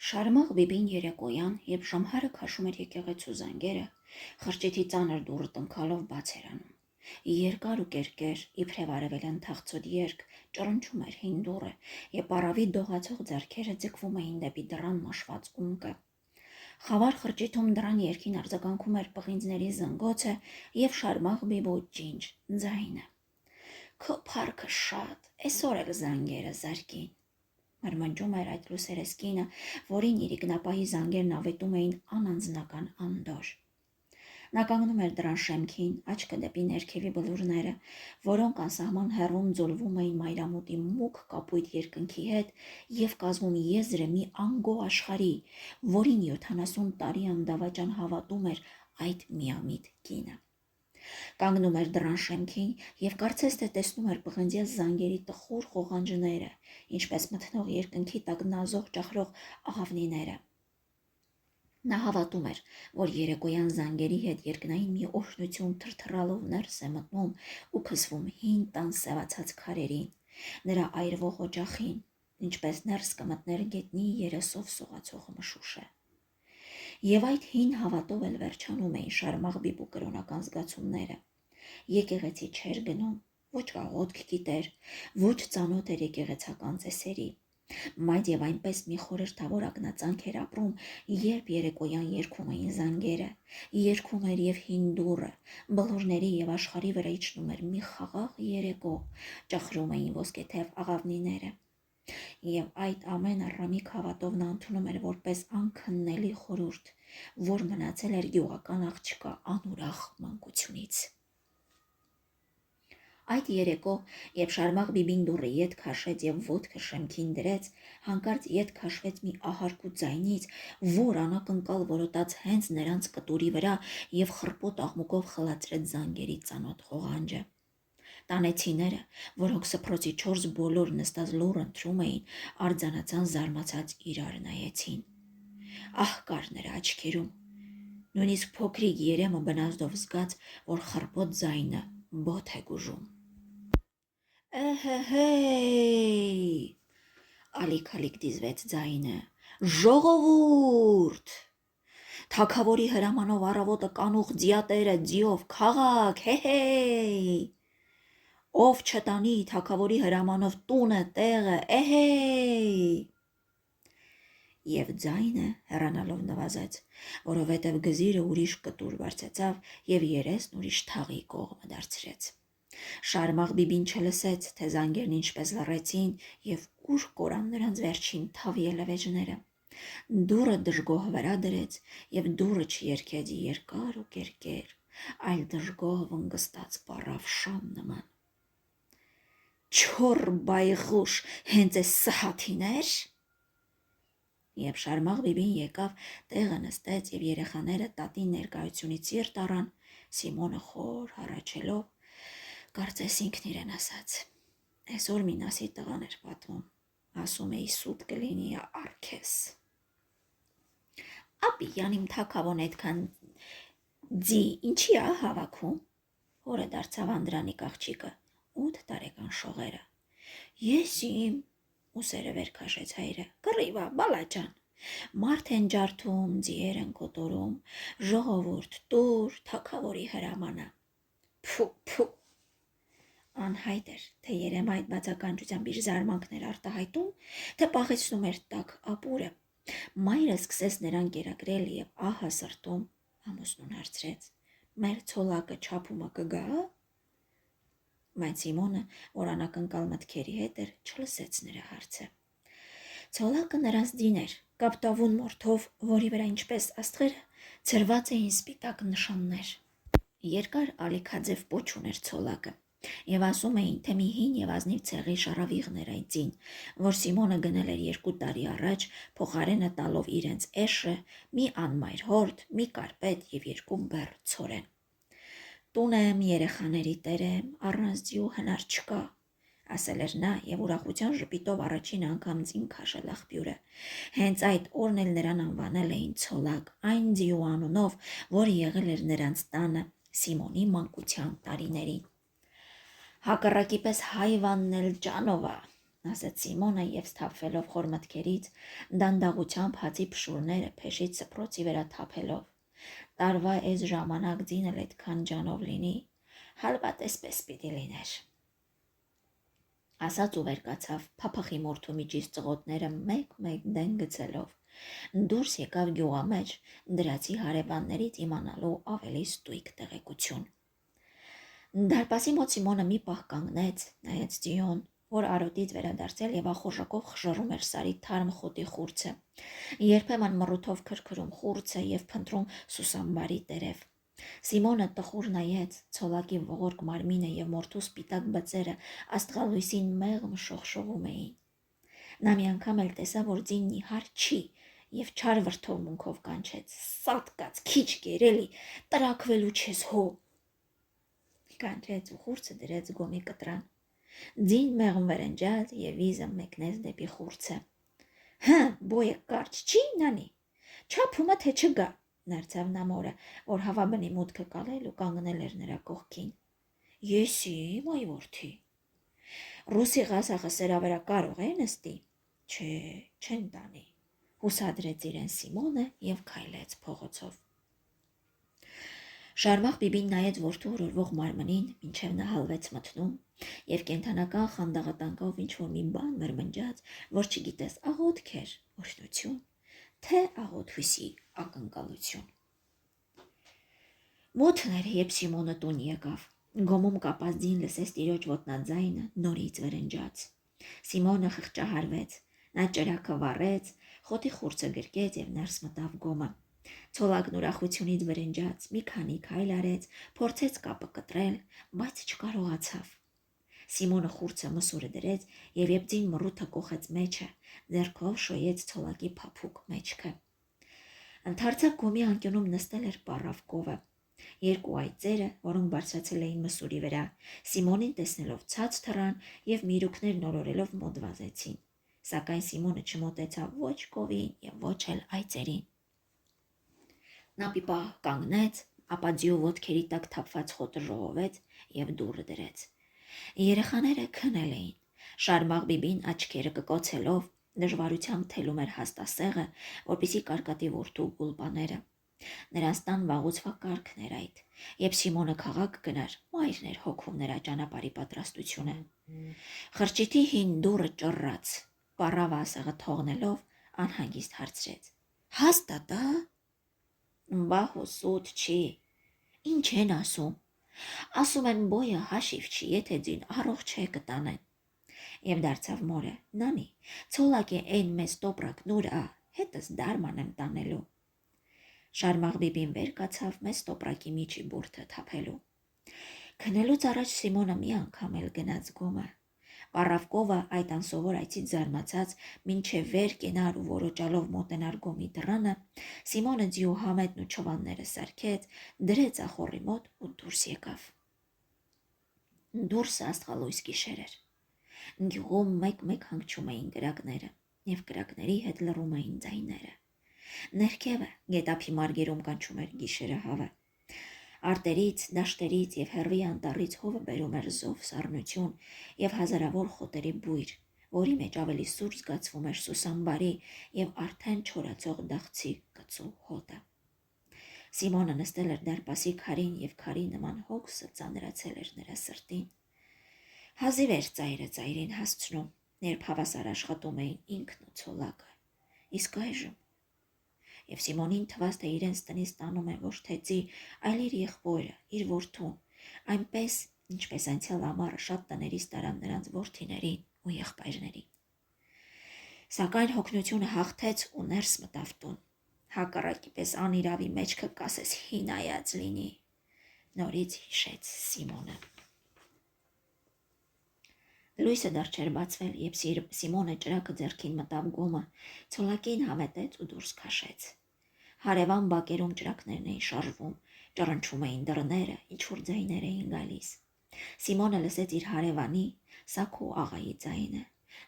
Շարմաղ բիբին երեկոյան, երբ ժամհարը քաշում էր եկեղեցու զանգերը, խրճիթի ծանր դուռը տնքալով բաց էր անում։ Երկար ու կերկեր, իբրև արևելյան թախծոտ երկ, ճռնչում էր հին դուռը, եւ պարավի դողացող ձեռքերը ձգվում էին դեպի դռան մաշված ունկը։ Խավար խրճիթում դռան երգին արձագանքում էր պղինձների զնգոցը եւ Շարմաղ բիբու ջինջ ձայնը։ Քո փառքը շատ, այսօր էլ զանգերը զարկին։ Մրմնջում էր այդ լուսերեսկինը, որին իր իգնապահի զանգերն ավետում էին անանձնական անդոր։ Նա կանգնում էր դրան շեմքին, աչքը դեպի ներքևի բլուրները, որոնք անսահման հեռվում ձուլվում էին մայրամուտի մուգ կապույտ երկնքի հետ եւ կազմում եզրը մի անգո աշխարհի, որին 70 տարի անդավաճան հավատում էր այդ միամիտ կինը։ Կանգնում էր դռան շեմքին եւ կարծես թե տեսնում էր պղնձյաց զանգերի տխուր խողանջները, ինչպես մթնող երկնքի տակ նազող ճախրող աղավնիները։ Նա հավատում էր, որ երեկոյան զանգերի հետ երկնային մի օրհնություն թրթռալով ներս է մտնում ու քսվում հին տան սևացած քարերին, նրա այրվող օջախին, ինչպես ներս կմտներ գետնի երեսով սողացող մշուշը։ Եվ այդ հին հավատով էլ վերջանում էին Շարմաղ բիբու կրոնական զգացումները։ Եկեղեցի չէր գնում, ոչ աղոթք գիտեր, ոչ ծանոթ էր եկեղեցական ծեսերի, բայց եւ այնպես մի խորհրդավոր ակնածանք էր ապրում, երբ երեկոյան երգում էին զանգերը, երգում էր եւ հին դուռը, բլուրների եւ աշխարհի վրա իջնում էր մի խաղաղ երեկո, ճախրում էին ոսկեթև աղավնիները։ Եվ այդ ամեն առամիկ հավատով նա ընդունում էր որպես անքննելի խորհուրդ, որ մնացել էր գյուղական աղջկա անուրախ մանկությունից։ Այդ երեկո, երբ Շարմաղ բիբին դուռը ետ քաշեց եւ ոտքը շեմքին դրեց, հանկարծ ետ քաշվեց մի ահարկու ձայնից, որ անակնկալ որոտաց հենց նրանց կտուրի վրա եւ խռպոտ աղմուկով խլացրեց զանգերի ծանոթ ղողանջը։ Տանեցիները, որոնք սփռոցի 4 բոլոր նստած լուռ ընթրում էին, արձանացան զարմացած իրար նայեցին։ Ահ կար նրա աչքերում, նույնիսկ փոքրիկ երեմը բնազդով զգաց, որ խռպոտ ձայնը բոթ է գուժում։ Էհեհեյ, ալիք-ալիք դիզվեց ձայնը, ժողովուրդ, թագավորի հրամանով առավոտը կանուխ ձիատերը ձիով քաղաք, հեհեյ, ով չտանի թագավորի հրամանով տունը, տեղը, էհեյ։ Եվ ձայնը հեռանալով նվազեց, որովհետև գզիրը ուրիշ կտուր բարձեցավ եւ երեսն ուրիշ թաղի կողմը դարձրեց։ Շարմաղ բիբին չլսեց, թե զանգերն ինչպես լռեցին եւ ուր կորան նրանց վերջին թավ ելևեջները։ Դուռը դժգոհ վրա դրեց եւ դուռը չերքեց երկար ու կերկեր, այլ դժգոհ վնգստած պառավ շան նման։ Չոր բայղուշ, հենց է սհաթիներ։ Երբ Շարմաղ բիբին եկավ, տեղը նստեց եւ երեխաները տատին ներկայությունից երթ առան, Սիմոնը խոր հառաչելով, կարծես ինքն իրեն ասաց. Այսօր Մինասի տղան էր պատմում, ասում էի սուտ կլինի արքես։ Ապի յանիմ թակավոն այդքան ձի ինչի է հավաքում, հորը դարձավ Անդրանիկ աղջիկը, 8 տարեկան շողերը։ Ես իմ, ուսերը վեր քաշեց հայրը, կռիվա, բալաճան, մարդ են ջարդում, ձիեր են կոտորում, ժողովուրդ, տուր, թագավորի հրամանը։ Փու, անհայտ էր, թե երեմ այդ բացականչությամբ իր զարմանքներ արտահայտում, թե պաղեցնում էր տակ ապուրը։ Մայրը սկսեց նրան կերակրել եւ ահա սրտում ամուսնուն հարցրեց. Մեր ցոլակը չափումը կգա։ Բայց Սիմոնը, որ անակնկալ մտքերի հետ էր, չլսեց նրա հարցը։ Ցոլակը նրանց դին էր, կապտավուն մորթով, որի վրա ինչպես աստղերը ցրված էին սպիտակ նշաններ։ Երկար ալիքաձև պոչ ուներ ցոլակը, եւ ասում էին, թե մի հին եւ ազնիվ ցեղի շարավիղներ այդ ձին, որ Սիմոնը գնել էր 2 տարի առաջ, փոխարենը տալով իրենց էշը, մի անմայր հորդ, մի կարպետ եւ 2 բեռ ցորեն։ Տուն եմ, երեխաների տեր եմ, առանց ձիու հնար չկա, ասել էր նա եւ ուրախության ժպիտով առաջին անգամ ձին քաշել աղբյուրը։ Հենց այդ օրն էլ նրան անվանել էին ցոլակ, այն ձիու անունով, որը եղել էր նրանց տանը Սիմոնի մանկության տարիներին։ Հակառակի պես հայվանն էլ ջանովա, ասաց Սիմոնը եւ սթափվելով խոր մտքերից, դանդաղությամբ հացի փշուրները փեշից սփռոցի վրա թափելով։ Տարվա այս ժամանակ ձինը այդքան ջանով լինի, հալվատ էսպես պիտի լիներ։ Ասաց ու վեր կացավ, փափախի մորթու միջից ծղոտները մեկ-մեկ դեն գցելով։ Դուրս եկավ գյուղամեջ, դրացի հարևաններից իմանալու ավելի ստույգ տեղեկություն։ Դարպասի մոտ Սիմոնը մի պահ կանգնեց, նայեց Ձիոն, որ արոտից վերադարձել եւ ախորժակով խժռում էր Սարի թարմ խոտի խուրձը, երբեմն մռութով քրքրում խուրձը եւ փնտրում սուսամբարի տերև։ Սիմոնը տխուր նայեց, ցոլակի ողորկ մարմինը եւ մորթու սպիտակ բծերը աստղալույսին մեղմ շողշողում էին։ Նա մի անգամ էլ տեսավ, որ ձինն իհար չի եւ չար վրթովմունքով կանչեց. «Սատկած, քիչ գերելի, տրակվելու չես հո»։ Կանչեց ու խուրձը դրեց գոմի կտրան։ Ձին մեղմ վրընջաց եւ վիզը մեկնեց դեպի խուրձը։ «Հը, բոյը կարճ չի, նանի, չափումը թե չգա», նարցավ նա մորը, որ հավաբնի մուտքը կալել ու կանգնել էր նրա կողքին։ «Եսի, մայ որդի, ռուսի ղասախը սրա վրա կարող է նստի»։ «Չէ, չեն տանի», հուսադրեց իրեն Սիմոնը եւ քայլեց փողոցով։ Շարմախ բիբին նայեց որդու օրորվող մարմնին, մինչև նա հալվեց մթնում, եւ կենդանական խանդաղատանկով ինչ-որ մի բան մրմնջաց, որ չգիտես աղոթք էր, օրհնություն, թե աղոթույսի ակնկալություն։ Մութն էր, երբ Սիմոնը տուն եկավ։ Գոմում կապած ձին լսեց տիրոջ ոտնաձայնը, նորից վրընջաց։ Սիմոնը խղճահարվեց, նա ճրակը վառեց, խոտի խուրձը գրկեց եւ ներս մտավ գոմը։ Ցոլակն ուրախությունից վրընջաց, մի քանի քայլ արեց, փորձեց կապը կտրել, բայց չկարողացավ։ Սիմոնը խուրձը մսուրը դրեց եւ երբ ձին մռութը կոխեց մեջը, ձեռքով շոյեց ցոլակի փափուկ մեջքը։ Ընդարձակ գոմի անկյունում նստել էր պառավկովը։ Երկու այծերը, որոնք բարձրացել էին մսուրի վրա, Սիմոնին տեսնելով ցած թռան եւ միրուքներ նորորելով մոտ վազեցին։ Սակայն Սիմոնը չմոտեցավ ոչ կովին եւ ոչ էլ այծերին։ Նա պիպա կանգնեց, ապա ձիու ոտքերի տակ թափված խոտը ժողովեց եւ դուռը դրեց։ Երեխաները քնել էին։ Շարմաղ բիբին աչքերը կկոցելով դժվարությամբ թելում էր հաստասեղը, որպեսզի կարկատի որդու գուլպաները։ Նրանց տան վաղուց կարգն էր այդ, երբ Սիմոնը քաղաք գնար, մայրն էր հոգում նրա ճանապարհի պատրաստությունը։ Խրճիթի հին դուռը ճռռաց, պառավը ասեղը թողնելով անհանգիստ հարցրեց. «Հաստատ է»։ «Բա հուսուտ չի»։ «Ինչ են ասում»։ «Ասում են բոյը հաշիվ չի, եթե ձին առողջ է կտանեն»։ Եվ դարձավ մորը. «Նանի, ցոլակի այն մեծ տոպրակ նուրա, հետս դարման եմ տանելու»։ Շարմաղ բիբին վեր կացավ մեծ տոպրակի միջի բուրդը թափելու։ Քնելուց առաջ Սիմոնը մի անգամ էլ գնաց գոմը։ Պառավկովը այդ անսովոր այցից զարմացած, մինչև վեր կենար ու որոճալով մոտենար գոմի դռանը, Սիմոնը ձիու համետն ու չվանները սարքեց, դրեց ախոռի մոտ ու դուրս եկավ։ Դուրսը աստղալույս գիշեր էր։ Գյուղում մեկ-մեկ հանգչում էին կրակները, եւ կրակների հետ լռում էին ձայները։ Ներքևը գետափի մարգերում կանչում էր գիշերը հավը։ Արտերից, դաշտերից եւ հեռվի անտառից հովը բերում էր զով սառնություն եւ հազարավոր խոտերի բույր, որի մեջ ավելի սուր զգացվում էր սուսամբարի եւ արդեն չորացող դաղցի կծու հոտը։ Սիմոնը նստել էր դարպասի քարին եւ քարի նման հոգսը ծանրացել էր նրա սրտին։ Հազիվ էր ծայրը ծայրին հասցնում, երբ հավասար աշխատում էին ինքն ու ցոլակը։ Իսկ այժմ եւ Սիմոնին թվաց, թե իրենց տնից տանում է ոչ թե ձի, այլ իր եղբորը, իր որդուն, այնպես, ինչպես անցյալ ամառը շատ տներից տարան նրանց որդիներին ու եղբայրներին։ Սակայն հոգնությունը հաղթեց ու ներս մտավ տուն։ Հակառակի պես անիրավի մեջքը կասես հինայած լինի, նորից հիշեց Սիմոնը։ Լույսը դեռ չէր բացվել, երբ Սիմոնը ճրակը ձեռքին մտավ գոմը, ցոլակին համետեց ու դուրս քաշեց։ Հարևան բակերում ճրակներն էին շարժվում, ճռնչում էին դռները, ինչ-որ ձայներ էին գալիս։ Սիմոնը լսեց իր հարևանի, Սաքու աղայի ձայնը։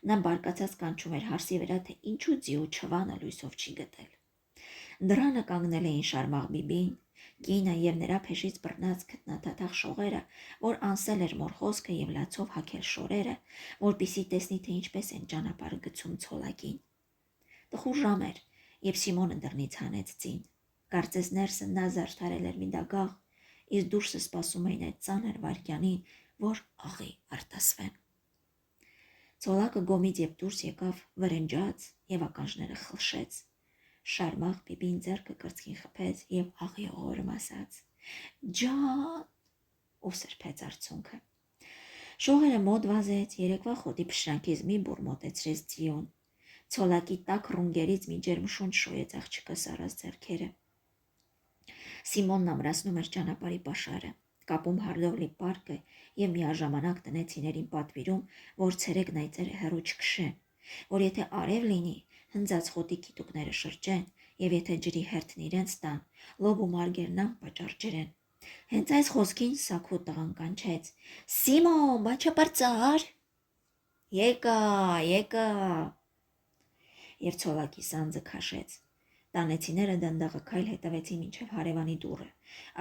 Նա բարկացած կանչում էր հարսի վրա, թե ինչու ձիու չվանը լույսով չի գտել։ Դռանը կանգնել էին Շարմաղ բիբին, Գինը և նրա փեշից բռնած գտնաթաթախ շողերը, որ անսել էր մոր խոսքը և լացով հագել շորերը, որպիսի տեսնի, թե ինչպես են ճանապարհը գցում ցոլակին։ Տխուր ժամ էր, երբ Սիմոնը դռնից հանեց ձին։ Կարծես ներսը նա զարդարել էր մի դագաղ, իսկ դուրսը սպասում էին այդ ծանր վայրկյանին, որ աղի արտասվեն։ Ցոլակը գոմից երբ դուրս եկավ, վրնջաց և ականջները խլշեց։ Շարմաղ Բիբին ձեռքը կրծքին խփեց և աղիողորմ ասաց. «Ջան», ու սրբեց արցունքը։ Շողերը մոտ վազեց, երեկվա խոտի փշրանքից մի բուռ մոտեցրեց Ձիուն։ Ցոլակի տաք ռունգերից մի ջերմ շունչ շոյեց աղջկը սառած ձեռքերը։ Սիմոնն ամրացնում էր ճանապարհի պաշարը, կապում հարդովլի պարկը և միաժամանակ տնեցիներին պատվիրում, որ ցերեկն այծերը հեռու չքշեն, որ եթե արև լինի, հնձած խոտի քիտուկները շրջեն, և եթե ջրի հերթն իրենց տան, լոբ ու մարգերն անպատճառ ջրեն։ Հենց այս խոսքին Սաքու տղան կանչեց. «Սիմոն, բաչապարծար»։ Եկա։ Եվ ցոլակի սանձը քաշեց։ Տանեցիները դանդաղը քայլ հետևեցին մինչև հարևանի դուռը,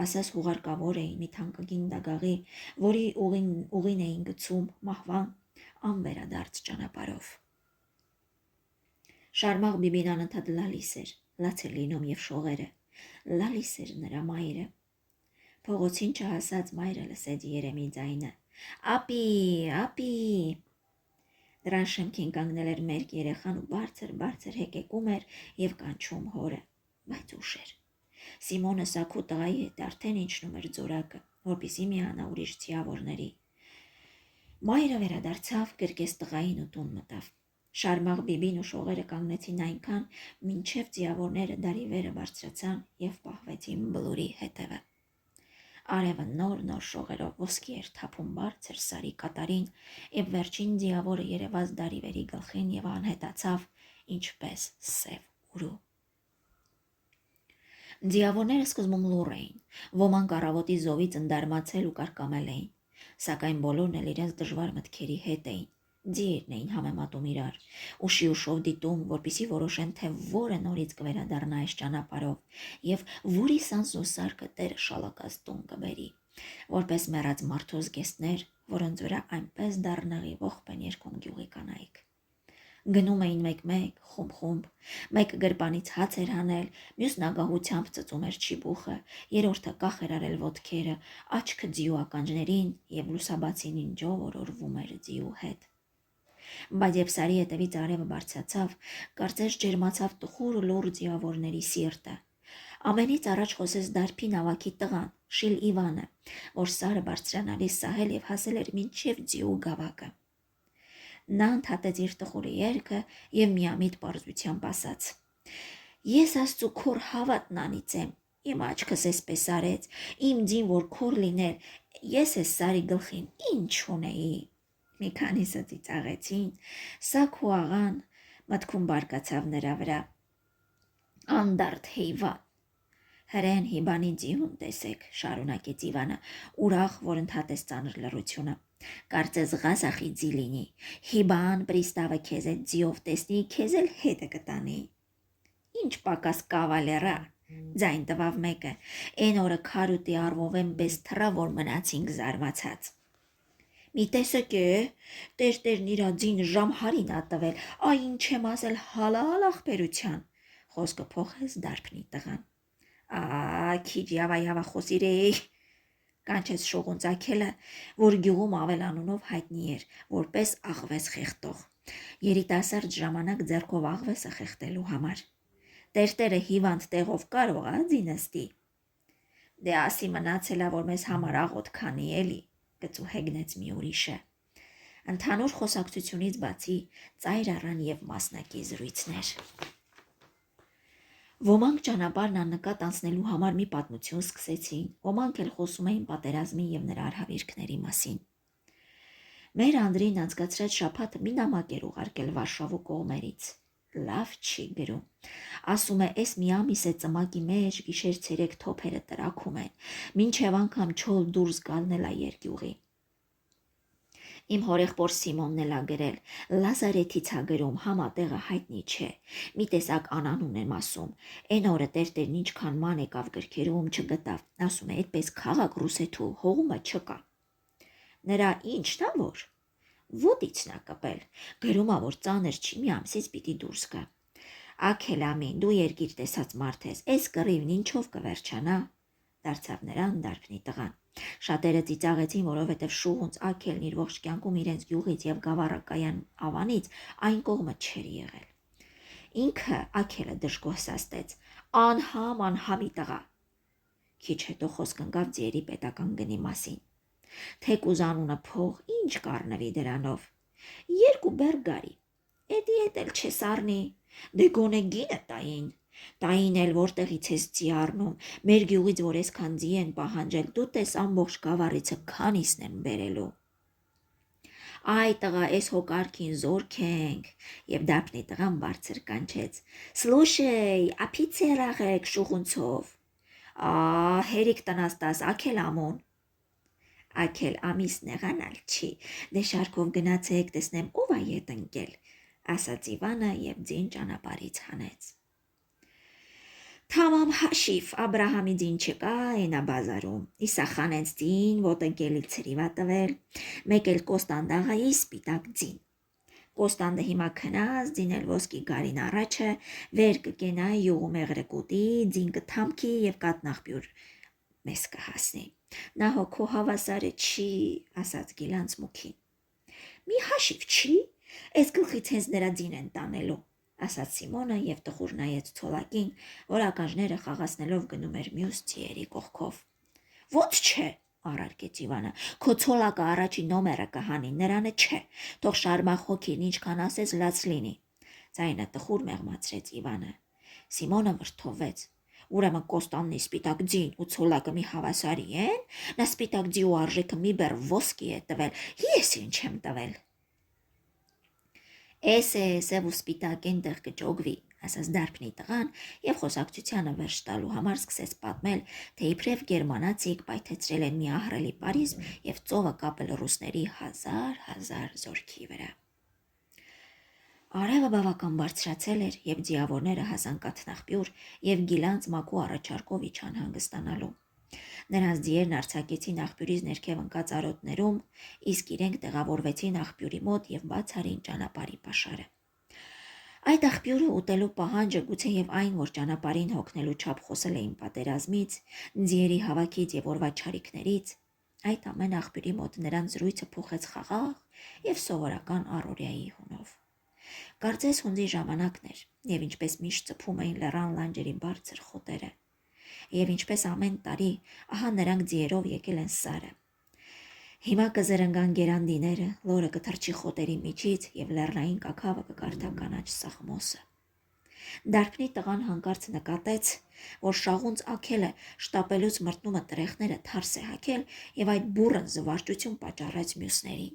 ասես հուղարկավոր էին մի թանկագին դագաղի, որի ուղին էին գցում մահվան անվերադարձ ճանապարհով։ Շարմաղ Բիբին անընդհատ լալիս էր, լաց էր լինում և շողերը, լալիս էր նրա մայրը։ Փողոցին չհասած մայրը լսեց Երեմի ձայնը. «Ապի»։ Դրան շեմքին կանգնել էր մերկ երեխան ու բարձր հեկեկում էր և կանչում հորը, բայց ուշ էր։ Սիմոնը Սաքու տղայի հետ արդեն իջնում էր ձորակը, որպեսզի միանա ուրիշ ձիավորների։ Մայրը վերադարձավ, գրկեց տղային ու տուն մտավ։ Շարմաղ Բիբին ու շողերը կանգնեցին այնքան, մինչև ձիավորները դարի վերը բարձրացան և պահվեցին բլուրի հետևը։ Արևը նոր շողերով ոսկի էր թափում բարձր սարի կատարին, և վերջին ձիավորը երևաց դարիվերի գլխին և անհետացավ, ինչպես սև ուրու։ Ձիավորները սկզբում լուռ էին, ոմանք առավոտի զովից ընդարմացել ու կարկամել էին, սակայն բոլորն էլ իրենց դժվար մտքերի հետ էին, ձիերն էին համեմատում իրար, ուշի ուշով դիտում, որպեսզի որոշեն, թե որը նորից կվերադառնա այս ճանապարհով և որի սանձն ու սարքը Տերը շալակած տուն կբերի, որպես մեռած մարդու զգեստներ, որոնց վրա այնպես դառնաղի ողբ են երգում գյուղի կանայք։ Գնում էին մեկ-մեկ, խումբ, մեկը գրպանից հաց էր հանել, մյուսն ագահությամբ ծծում էր չիբուխը, երրորդը կախ էր արել ոտքերը, աչքը ձիու ականջներին և լուսաբացինին ջով օրորվում էր ձիու հետ։ Բայց երբ սարի հետևից արևը բարձրացավ, կարծես ջերմացավ տխուր լուռ ձիավորների սիրտը։ Ամենից առաջ խոսեց դարբի նավակի տղան, Շիլ Իվանը, որ սարը բարձրանալիս սահել և հասել էր մինչև ձիու գավակը։ Նա ընդհատեց իր տխուրի երգը և միամիտ պարզությամբ ասաց. «Ես Աստծու քոր հավատն անիծեմ, իմ աչքս էսպես արեց, իմ ձին որ քոր լիներ, ես էս սարի գլխին ինչ ունեի»։ Մի քանիսը ծիծաղեցին, Սաքու աղան մտքում բարկացավ նրա վրա. «Անդարդ հեյվան»։ Հրեն Հիբանի ձիուն տեսեք, շարունակեց Իվանը, ուրախ, որ ընդհատեց ծանր լռությունը։ Կարծես Ղազախի ձի լինի, Հիբան պրիստավը քեզ այդ ձիով տեսնի, քեզ էլ հետը կտանի։ Ինչ պակաս կավալերա, ձայն տվավ մեկը, էն օրը քարուտի արվովեն պես թռա, որ մնացինք զարմացած։ Մի տեսեք է, տերտերն իրա ձին ժամհարին ա տվել, այ ինչ եմ ասել հալալ ախպերության, խոսքը փոխեց դարբնի տղան։ Քիչ явա խոսիր է, կանչեց շողունցակելը, որ գյուղում Ավել անունով հայտնի էր, որպես աղվես խեղտող, երիտասարդ ժամանակ ձեռքով աղվեսը խեղտելու համար։ Տերտերը հիվանդ տեղով կարող ա ձի նստի։ Դե ասի մնացելա, որ մեզ համար աղոտ քանի էլի, գծու հեգնեց մի ուրիշը։ Ընդհանուր խոսակցությունից բացի ծայր առան և մասնակի զրույցներ։ Ոմանք ճանապարհն աննկատ անցնելու համար մի պատմություն սկսեցին, ոմանք էլ խոսում էին պատերազմի և նրա արհավիրքների մասին։ Մեր Անդրին անցկացրած շաբաթը մի նամակ էր ուղարկել Վարշավու կողմերից։ Լավ չի գրում։ Ասում է, էս մի ամիս է ծմակի մեջ գիշեր ցերեկ թոփերը տրաքում են, մինչև անգամ չոլ դուրս գալն էլ ա երկյուղի։ Իմ հորեղբոր Սիմոնն էլ ա գրել, Լազարեթից ա գրում, համատեղը հայտնի չէ, մի տեսակ անանուն եմ ասում, էն օրը տերտերն ինչքան ման եկավ գրքերում չգտավ, ասում է այդպես քաղաք Ռուսեթու հողումը չկա։ Նրա ինչն ա որ, ոդիցն ա կպել, գրում ա որ ծանր չի մի ամսից պիտի դուրս գա։ Աքել ամին, դու երկիր տեսած մարդ ես, էս կռիվն ինչով կվերջանա, դարձավ նրան դարբնի տղան։ Շատերը ծիծաղեցին, որովհետև շուղունց Աքելն իր ողջ կյանքում իրենց գյուղից եւ գավառակայան ավանից այն կողմը չէր եղել։ Ինքը Աքելը դժգոհսաստեց, անհամի տղա։ Քիչ հետո խոսք ընկավ ձիերի պետական գնի մասին։ Թեկուզ անունը փող, ինչ կառնվի դրանով։ 2 բեռ գարի, էդի էդ էլ չես առնի, դե գոնե գինը տային էլ որտեղից ես ձի առնում, մեր գյուղից որ այսքան ձի են պահանջել, դու տես ամբողջ գավառիցը քանիսն են բերելու։ Այ տղա, էս հոկարքին զորք ենք, եւ դարբնի տղան բարձր կանչեց. Слушай, ապիցի եղեք շուղունցով։ Հերիք տնաստաս, Աքել ամոն։ Աքել ամիսն եղանալ չի, դե շարքով գնացեք, տեսնեմ ով ա ետ ընկել, ասաց Իվանը եւ ձին ճանապարից հանեց։ Թամամ հաշիվ, Աբրահամի ձին չկա, ենա բազարում, իսա խանեց ձին, ոտընկելի ցրիվա տվել, մեկ էլ Կոստանդաղայի սպիտակ ձին։ Կոստանդը հիմա քնած, ձին էլ ոսկի գարին առաջը, վեր կկենա յուղու մեղրը կուտի, ձին կթամքի եւ կատնախբյուր մեզ կհասնի։ Նա հոգու հավասարը չի, ասաց Գիլանց մուքին։ Մի հաշիվ չի, այս գլխից հենց նրա ձին են տանելու, ասաց Սիմոնը եւ տխուր նայեց ցոլակին, որ ականջները խաղացնելով գնում էր մյուս ձիերի կողքով։ Ո՞ց չէ, առարկեց Իվանը, քո ցոլակը առաջի նոմերը կհանի, նրանը չէ, թող շարմախ հոգին ինչքան ասես լաց լինի։ Ձայնը տխուր մեղմացրեց Իվանը։ Սիմոնը վրդովվեց։ Ուրեմն Կոստաննի սպիտակ ձին ու ցոլակը մի հավասարի են, նա սպիտակ ձի ու արժեքը մի բեռ ոսկի է տվել, ես ինչ եմ տվել։ Էս է սև ու սպիտակ այնտեղ կճոգվի, ասաց դարբնի տղան եւ խոսակցությանը վերջ տալու համար սկսեց պատմել, թե իբրև գերմանացիք պայթեցրել են մի ահռելի պարիզմ եւ ծովը կապել ռուսների հազար զորքի վրա։ Արևը բավական բարձրացել էր եւ ձիավորները հասան կաթնախբյուր եւ Գիլանց մակու առաջարկով իջան հանգստանալու։ Նրանց ձիերն արձակեցին աղբյուրից ներքև ընկած արոտներում, իսկ իրենք տեղավորվեցին աղբյուրի մոտ եւ բաց արին ճանապարհի պաշարը։ Այդ աղբյուրը ուտելու պահանջը գուցե եւ այն, որ ճանապարհին հոգնելու չափ խոսել էին պատերազմից, ձիերի հավաքից եւ օրվա չարիքներից, այդ ամեն աղբյուրի մոտ նրանց զրույցը փոխեց խաղաղ եւ սովորական առօրյայի հունով։ Կարծես հունձի ժամանակն էր, եւ ինչպես միշտ ծփում էին լեռան լանջերի բարձր խոտերը։ Եվ ինչպես ամեն տարի, ահա նրանք ձիերով եկել են Սարը։ Հիմա կզրնգան գերանդիները, լորը կթռչի խոտերի միջից եւ լեռնային կաքավը կկարդա կանաչ սաղմոսը։ Դարբնի տղան հանկարծ նկատեց, որ շաղունց Աքելը շտապելուց մրտնումը տրեխները թարս է հագել եւ այդ բուռն զվարճություն պատճառեց մյուսներին։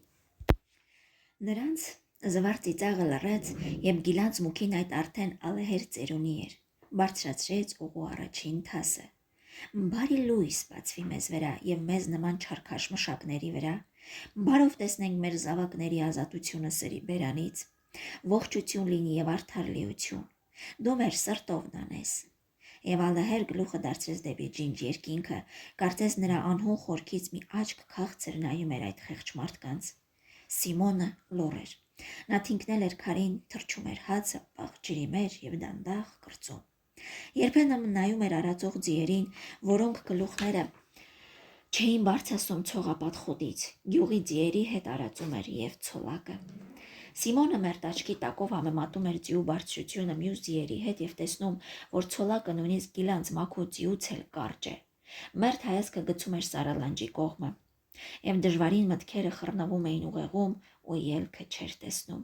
Նրանց զվար ծիծաղը լռեց եւ Գիլանց մուքին այդ արդեն ալեհեր ծերունի էր, բարձրացրեց ուղու առաջին թասը։ Բարի լույս բացվի մեզ վրա եւ մեզ նման չարքաշ մշակների վրա, բարով տեսնենք մեր զավակների ազատությունը սրի բերանից, ողջություն լինի եւ արդար լիություն, դու մեր սրտովն անես։ Եվ ալեհեր գլուխը դարձրեց դեպի ջինջ երկինքը, կարծես նրա անհուն խորքից մի աչք քաղցր նայում էր այդ խեղճ մարդկանց։ Սիմոնը լուռ էր, նա թինքնել էր քարին, թրջում էր հացը, պաղ ջրի մեջ եւ դանդաղ կրծում։ Երբեմն նայում էր արածող ձիերին, որոնք գլուխները չէին բարձրացնում ցողապատ խոտից, գյուղի ձիերի հետ արածում էր եւ ցոլակը։ Սիմոնը մերտ աչքի տակով համեմատում էր ձիու բարձրությունը մյուս ձիերի հետ եւ տեսնում, որ ցոլակը նույնիսկ Գիլանց մաքուր ձիուց էլ կարճ է։ Մերտ հայացքը գցում էր Սարալանջի կողմը, եւ դժվարին մտքերը խռնվում էին ուղեղում ու ելքը չէր տեսնում։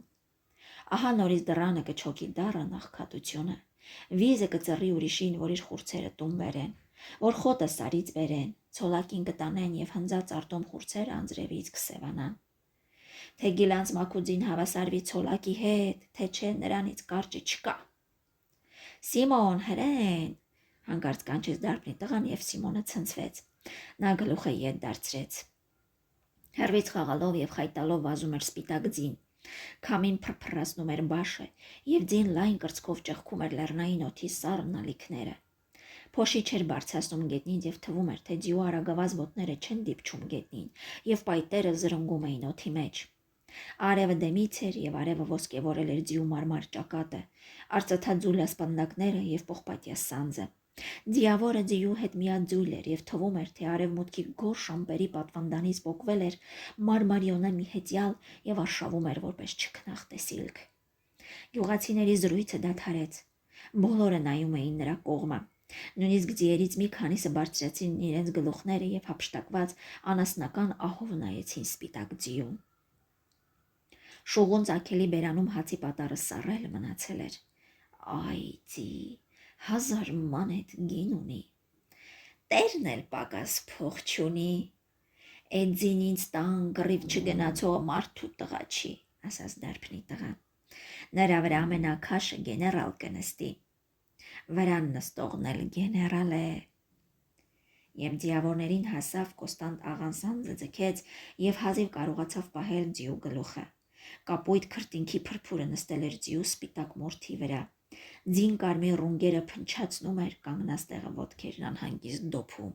Ահա նորից դռանը կչոքի դառը նախքատությունը։ Վիզը կծռի ուրիշին, որ իր խուրցերը տուն բերեն, որ խոտը Սարից բերեն, ցոլակին կտանեն եւ հնձած արտոմ խուրցերը անձրևից կսևանան։ Թե Գիլանց մաքուձին հավասարվի ցոլակի հետ, թե չէ նրանից կարճը չկա։ Սիմոն, հրեն, հանկարծ կանչեց դարբնի տղան եւ Սիմոնը ցնցվեց։ Նա գլուխը ետ դարձրեց։ Հեռվից խաղալով և խայտալով վազում էր սպիտակ ձին, քամին փրփրացնում էր բաշը, և ձին լայն կրծքով ճեղքում էր լեռնային օդի սառն ալիքները։ Փոշի չէր բարձրացնում գետնին և թվում էր, թե ձիու արագավազ ոտները չեն դիպչում գետնին, և պայտերը զրնգում էին օդի մեջ։ Արևը դեմից էր, և արևը ոսկեվորել էր ձիու մարմար ճակատը, արծաթաձուլյա սպանդակները և պողպատյա սանձը։ Ձիավորը ձիու հետ միաձույլ էր, և թվում էր, թե արևմուտքի գորշ ամպերի պատվանդանից պոկվել էր մարմարիոնե մի հեծյալ և արշավում էր որպես չքնաղ տեսիլք։ Գյուղացիների զրույցը դադարեց։ Բոլորը նայում էին նրա կողմը։ Նույնիսկ ձիերից մի քանիսը բարձրացին իրենց գլուխները և հափշտակված անասնական ահով նայեցին սպիտակ ձիուն։ Շուղուն ծագելի բերանում հացի պատառը սառել մնացել էր։ Այ ձի, 1000 մանեթ գին ունի, տերն էլ պակաս փող չունի, էդ ձին ինձ տան կռիվ չգնացողը մարդու տղա չի, ասաց դարբնի տղան։ Նրա վրա ամենակաշը գեներալ կնստի, վրան նստողն էլ գեներալ է։ Եվ ձիավորներին հասավ, Կոստանտ աղան սանձը ձգեց և հազիվ կարողացավ պահել ձիու գլուխը։ Կապույտ քրտինքի փրփուրը նստել էր ձիու սպիտակ մորթի վրա։ Ձին կարմիր ռունգերը փնչացնում էր, կանգնած տեղը ոտքերն անհանգիստ դոփում։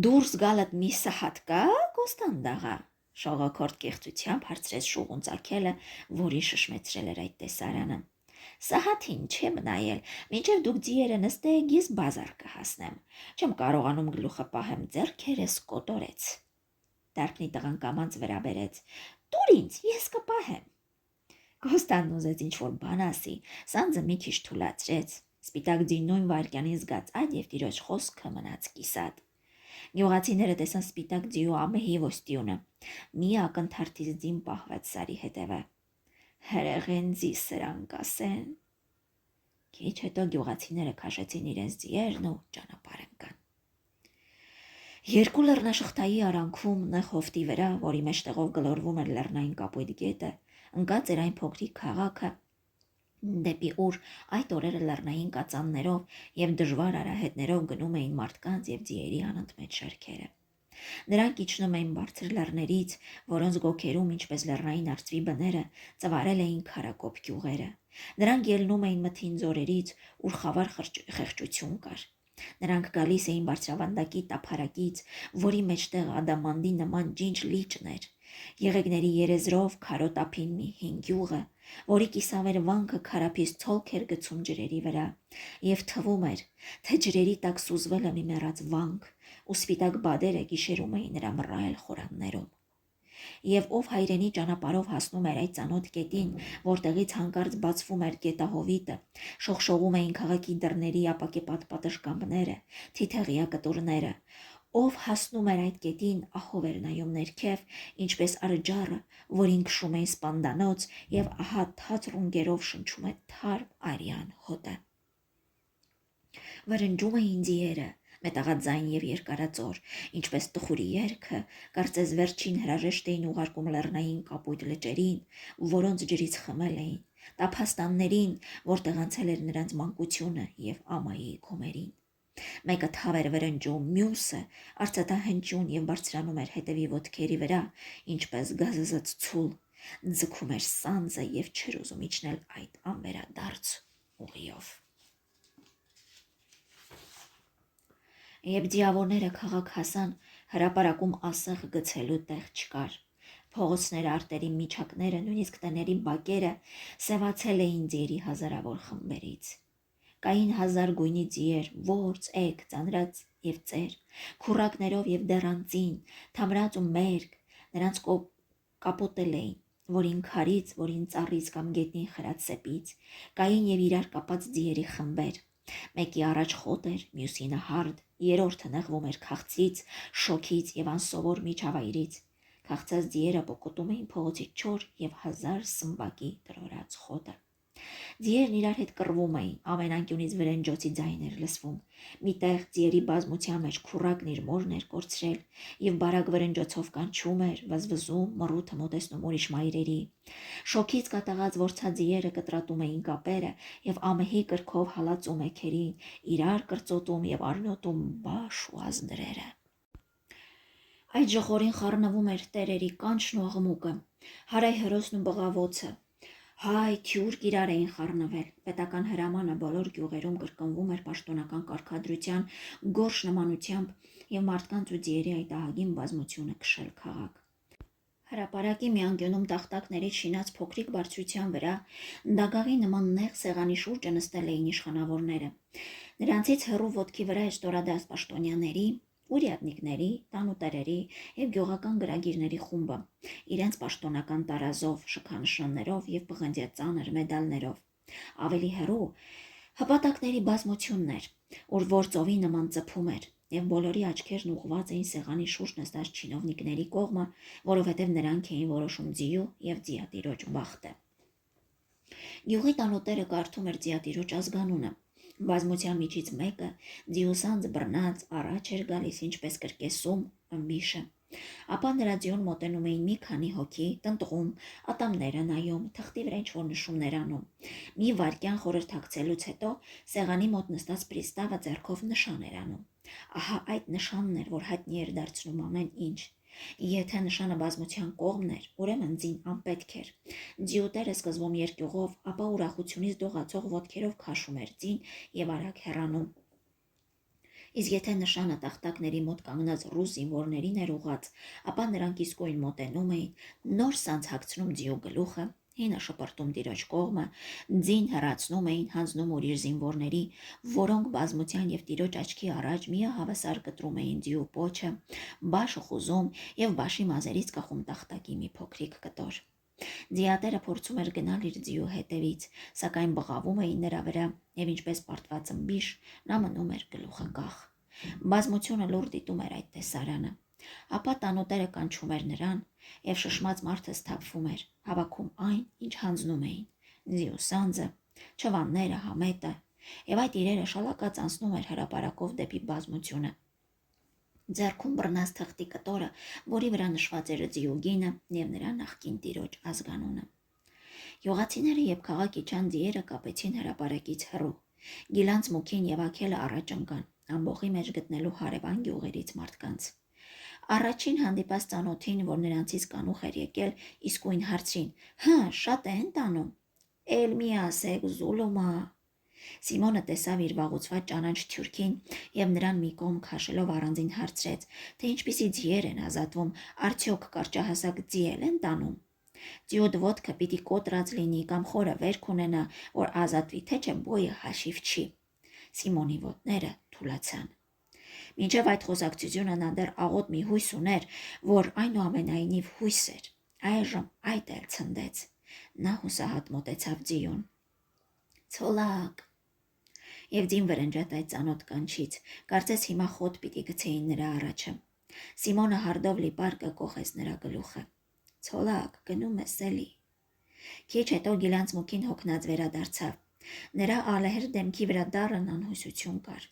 Դուրս գալդ մի սահատ կա, Կոստանտ աղա, շողոքորթ կեղծությամբ հարցրեց շուղուն ծագելը, որի շշմեցրել էր այդ տեսարանը։ Սահաթին չեմ նայել, մինչև դուք ձիերը նստեք, ես բազար կհասնեմ։ Չեմ կարողանում գլուխը պահեմ, ձեռքերս կոտորեց։ Դարբնի տղան կամանց վրա բերեց։ Տուր ինձ, ես կպահեմ։ Կոստանդն ուզեց ինչ-որ բան ասի, սանձը մի քիչ թուլացրեց։ Սպիտակ ձին նույն վայրկյանին զգաց այդ և տիրոջ խոսքը մնաց կիսատ։ Գյուղացիները տեսան սպիտակ ձիու ամեհի ոստյունը։ Մի ակնթարթից ձին պահվեց սարի հետևը։ Հրեղեն ձի սրանք ասեն։ Քիչ հետո գյուղացիները քաշեցին իրենց ձիերն ու ճանապարհ ընկան։ Երկու լեռնաշղթայի արանքում նեղ հովտի վրա, որի մեջտեղով գլորվում էր լեռնային կապույտ գետը, ընկած էր այն փոքրիկ քաղաքը, դեպի ուր այդ օրերը լեռնային կածաններով և դժվար արահետներով գնում էին մարդկանց և ձիերի անընդմեջ շարքերը։ Նրանք իջնում էին բարձր լեռներից, որոնց գոգերում, ինչպես լեռնային արծվի բները, ծվարել էին քարակոփ գյուղերը։ Նրանք ելնում էին մթին ձորերից, ուր խավար խեղճություն կար։ Նրանք գալիս էին բարձրավանդակի տափարակից, որի մեջտեղ ադամանդի նման ջինջ լիճն էր, եղեգների երեզրով քարոտ ափին մի հին գյուղը, որի կիսավեր վանքը քարափից ցոլք էր գցում ջրերի վրա, և թվում էր, թե ջրերի տակ սուզվել է մի մեռած վանք, ու սպիտակ բադերը գիշերում էին նրա մռայլ խորաններում։ Եվ ով հայրենի ճանապարհով հասնում էր այդ ծանոթ գետին, որտեղից հանկարծ բացվում էր գետահովիտը, շողշողում էին քաղաքի դռների ապակեպատ պատշգամբները, թիթեղյա կտուրները, ով հասնում էր այդ գետին, ահով էր նայում ներքև, ինչպես արջառը, որին քշում էին սպանդանոց, և ահա թաց ռունգերով շնչում է թարմ արյան հոտը։ Վրնջում էին ձիերը, մետաղաձայն և երկարածոր, ինչպես տխուրի երգը, կարծես վերջին հրաժեշտ էին ուղարկում լեռնային կապույտ լճերին, որոնց ջրից խմել էին, տափաստաններին, որտեղ անցել էր նրանց մանկությունը և ամայի գոմերին։ Մեկը թավ էր վրնջում, մյուսը արծաթահնչյուն և բարձրանում էր հետևի ոտքերի վրա, ինչպես գազազած ցուլ, ձգում էր սանձը և չէր ուզում իջնել այդ անվերադարձ ուղիով։ Երբ ձիավորները քաղաք հասան, հրապարակում ասեղ գցելու տեղ չկար։ Փողոցները, արտերի միջակները, նույնիսկ տների բակերը սևացել էին ձիերի հազարավոր խմբերից։ Կային 1000 գույնի ձիեր, որց, էգ, ծանրած և ծեր, քուռակներով և դեռանծին, թամրած ու մերկ, նրանց կապոտել էին, որին քարից, որին ծառից կամ գետնին խրած սեպից, կային և իրար կապած ձիերի խմբեր։ Մեկի առաջ խոտ էր, մյուսինը հարդ, երրորդը նեղվում էր քաղցից, շոգից և անսովոր միջավայրից։ Քաղցած ձիերը պոկոտում էին փողոցի չոր և 1000 սմբակի տրորած խոտը։ Ձիերն իրար հետ կռվում էին, ամեն անկյունից վրենջոցի ձայն էր լսվում։ Միտեղ ձիերի բազմության մեջ քուռակն իր մորն էր կորցրել և բարակ վրենջոցով կանչում էր, վզվզում, մռութը մոտեցնում ուրիշ մայրերի։ Շոգից կատաղած որցաձիերը կտրատում էին կապերը և ամեհի կրքով հալածում էգերին, իրար կրծոտում և արնոտում բաշ ու ազդրերը։ Այդ ժխորին խառնվում էր տերերի կանչն ու աղմուկը, հարայ հրոսն ու բղավոցը, հայ, թյուրք իրար էին խառնվել, պետական հրամանը բոլոր գյուղերում կրկնվում էր պաշտոնական կարգադրության գորշ նմանությամբ և մարդկանց ու ձիերի այդ ահագին բազմությունը քշել քաղաք։ Հրապարակի մի անկյունում տախտակներից շինած փոքրիկ բարձրության վրա դագաղի նման նեղ սեղանի շուրջը նստել էին իշխանավորները։ Նրանցից հեռու ոտքի վրա էր ստորադաս պաշտոնյաների, ուրյադնիկների, տանուտերերի և գյուղական գրագիրների խումբը, իրենց պաշտոնական տարազով, շքանշաններով և պղնձյա ծանր մեդալներով։ Ավելի հեռու հպատակների բազմությունն էր, ուր ործովի նման ծփում էր, և բոլորի աչքերն ուղղված էին սեղանի շուրջ նստած չինովնիկների կողմը, որովհետև նրանք էին որոշում ձիու և ձիատիրոջ բախտը։ Գյուղի տանուտերը կարդում էր ձիատիրոջ ազգանունը։ Բազմության միջից մեկը ձիուսանձ բռնած առաջ էր գալիս ինչպես կրկեսում ըմբիշը, ապա նրա ձիուն մոտենում էին մի քանի հոգի, տնտղում, ատամները նայում, թղթի վրա ինչ-որ նշումներ անում։ Մի վայրկյան խորհրդակցելուց հետո սեղանի մոտ նստած պրիստավը ձեռքով նշան էր անում։ Ահա այդ նշանն էր, որ հայտնի էր դարձնում ամեն ինչ։ Եթե նշանը բազմության կողմն էր, ուրեմն ձին անպետք էր։ Ձիուտերը սկզբում երկյուղով, ապա ուրախությունից դողացող ոտքերով քաշում էր ձին և արագ հեռանում։ Իսկ եթե նշանը տախտակների մոտ կանգնած ռուս զինվորներին էր ուղղած, ապա նրանք իսկույն մոտենում էին, նոր սանձ հագցնում ձիու գլուխը, հինը շպրտում տիրոջ կողմը, ձին հեռացնում էին, հանձնում ուրիշ զինվորների, որոնք բազմության և տիրոջ աչքի առաջ միահավասար կտրում էին ձիու պոչը, բաշը խուզում և բաշի մազերից կախում տախտակի մի փոքրիկ կտոր։ Ձիատերը փորձում էր գնալ իր ձիու հետևից, սակայն բղավում էին նրա վրա, և ինչպես պարտված ըմբիշ, նա մնում էր գլուխը կախ։ Բազմությունը լուր դիտում էր այդ տեսարանը։ Ապա տանուտերը կանչում էր նրան, և շշմած մարդը սթափվում էր, հավաքում այն, ինչ հանձնում էին՝ ձիու սանձը, չվանները, համետը, և այդ իրերը շալակած անցնում էր հրապարակով դեպի բազմությունը։ Ձեռքում բռնած թղթի կտորը, որի վրա նշված էր ձիու գինը և նրա նախկին տիրոջ ազգանունը։ Գյուղացիները և քաղաք իջան ձիերը կապեցին հրապարակից հեռու։ Գիլանց մուքին և աքելը առաջ ընկան, ամբոխի մեջ գտնելու հարևան գյուղերից մարդկանց։ Առաջին հանդիպած ծանոթին, որ նրանցից կանուխ էր եկել, իսկույն հարցրին. «Հը, շատ են տանում»։ «Էլ մի ասեք, Զուլումա»։ Սիմոնը տեսավ իր վաղուցված ճանաչ թյուրքին և նրան մի կողմ քաշելով առանձին հարցրեց, թե ինչպիսի ձիեր են ազատվում, արդյոք կարճահասակ ձի են տանում։ Ձիուդ ոտքը պիտի կոտրած լինի կամ խորը վերք ունենա, որ ազատվի, թե չէ բոյը հաշիվ չի։ Սիմոնի ոտները թուլացան։ Մինչև այդ խոսակցությունը նա դեռ աղոտ մի հույս ուներ, որ այնուամենայնիվ հույս էր։ Այժմ այդ էլ ցնդեց։ Նա հուսահատ մոտեցավ ձիուն։ «Ցոլակ»։ Եվ ձին վրնջաց այդ ծանոթ կանչից, կարծես հիմա խոտ պիտի գցեին նրա առաջը։ Սիմոնը հարդով լի պարկը կոխեց նրա գլուխը։ «Ցոլակ, գնում ես էլի»։ Քիչ հետո Գիլանց մուքին հոգնած վերադարձավ։ Նրա ալեհեր դեմքի վրա դառն անհուսություն կար,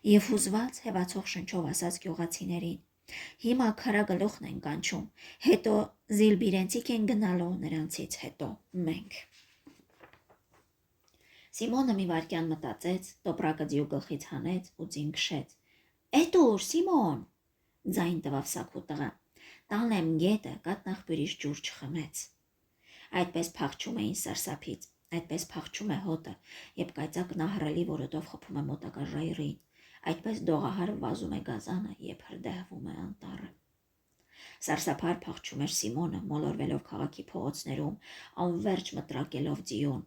և հուզված հեվացող շնչով ասաց գյուղացիներին. «Հիմա քարագլուխն են կանչում, հետո զիլբիրենցիկ են գնալու, նրանցից հետո մենք»։ Սիմոնը մի վայրկյան մտածեց, տոպրակը ձիու գլխից հանեց ու ձին քշեց։ «Էդ ուր, Սիմոն», ձայն տվավ սաքու տղա։ «Տանն եմ գետը, կաթնաղբյուրից ջուր չխմեց»։ Այդպես փախչում էին սարսափից, այդպես փախչում է հոտը, երբ կայծակն ահռելի որոտով խփում է մոտակա ժայռին, այդպես դողահարը վազում է գազանը, երբ հրդեհվում է անտառը։ Սարսափար փախչում էր Սիմոնը, մոլորվելով քաղաքի փողոցներում, անվերջ մտրակելով ձիուն։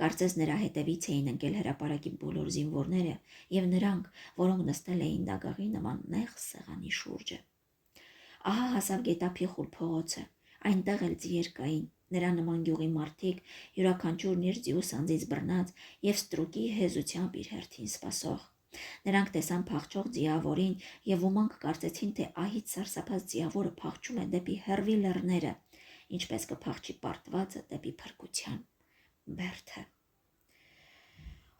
Կարծես նրա հետևից էին ընկել հրապարակի բոլոր զինվորները և նրանք, որոնք նստել էին դագաղի նման նեղ սեղանի շուրջը։ Ահա հասավ գետափի խուլ փողոցը, այնտեղ էլ ձիեր կային, նրա նման գյուղի մարդիկ, յուրաքանչյուրն իր ձիու սանձից բռնած և ստրուկի հեզությամբ իր հերթին սպասող։ Նրանք տեսան փախչող ձիավորին և ոմանք կարծեցին, թե ահից սարսափած ձիավորը փախչում է դեպի հեռվի լեռները, ինչպես կփախչի պարտվածը դեպի փրկության բերդը։